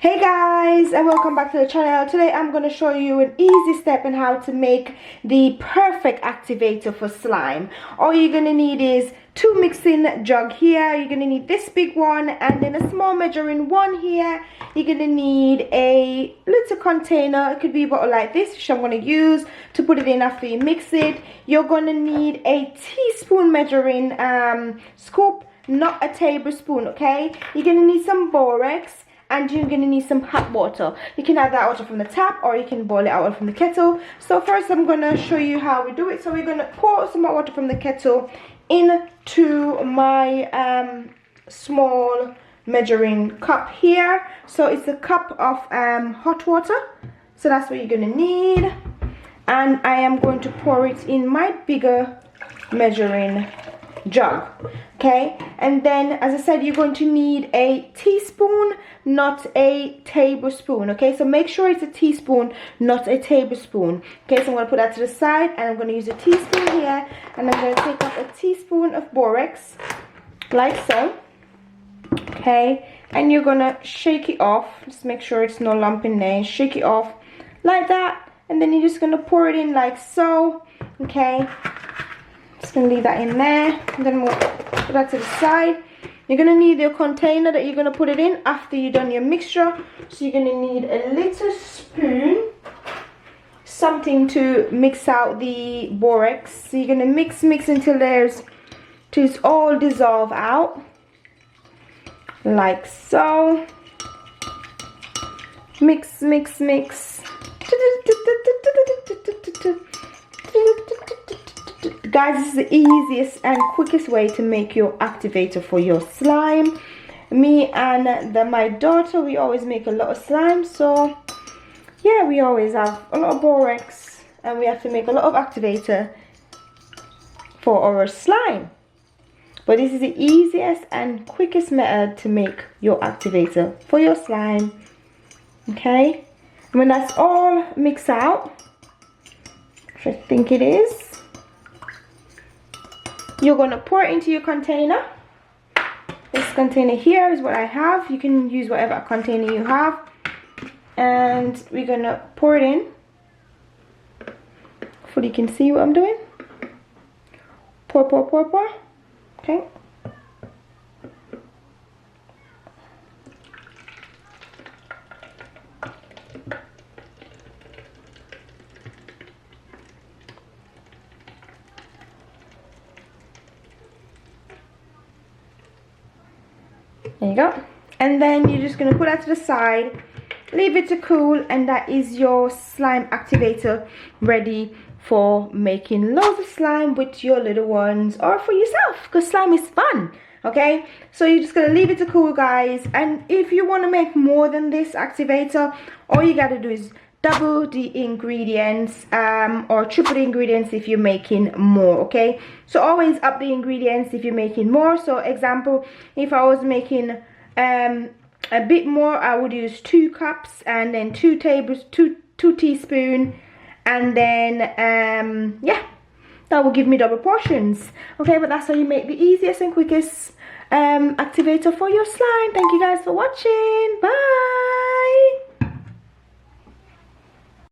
Hey guys, and welcome back to the channel. Today I'm going to show you an easy step on how to make the perfect activator for slime. All you're going to need is two mixing jug here. You're going to need this big one and then a small measuring one here. You're going to need a little container. It could be a bottle like this, which I'm going to use to put it in after you mix it. You're going to need a teaspoon measuring scoop, not a tablespoon, okay? You're going to need some borax. And you're going to need some hot water. You can have that water from the tap or you can boil it out from the kettle. So first I'm going to show you how we do it. So we're going to pour some hot water from the kettle into my small measuring cup here. So it's a cup of hot water. So that's what you're going to need. And I am going to pour it in my bigger measuring jug, okay? And then, as I said, you're going to need a teaspoon, not a tablespoon, okay? So make sure it's a teaspoon, not a tablespoon. Okay, so I'm going to put that to the side and I'm going to use a teaspoon here, and I'm going to take up a teaspoon of borax like so, okay? And you're going to shake it off. Just make sure it's no lump in there. Shake it off like that, and then you're just going to pour it in like so, okay? Just gonna leave that in there, and then we'll put that to the side. You're gonna need your container that you're gonna put it in after you've done your mixture. So you're gonna need a little spoon, something to mix out the borax. So you're gonna mix until it's all dissolve out, like so. Mix. Guys, this is the easiest and quickest way to make your activator for your slime. Me and my daughter, we always make a lot of slime, so yeah, we always have a lot of borax and we have to make a lot of activator for our slime. But this is the easiest and quickest method to make your activator for your slime, okay? And when that's all mixed out, which I think it is, you're going to pour it into your container. This container here is what I have. You can use whatever container you have. And we're going to pour it in. Hopefully you can see what I'm doing. Pour. Okay. There you go. And then you're just going to put that to the side, leave it to cool, and that is your slime activator ready for making loads of slime with your little ones or for yourself, because slime is fun, okay? So you're just going to leave it to cool, guys. And if you want to make more than this activator, all you got to do is double the ingredients or triple the ingredients if you're making more, okay? So always up the ingredients if you're making more. So example, if I was making a bit more, I would use 2 cups and then 2 teaspoons, and then yeah, that will give me double portions, okay? But that's how you make the easiest and quickest activator for your slime. Thank you guys for watching. Bye.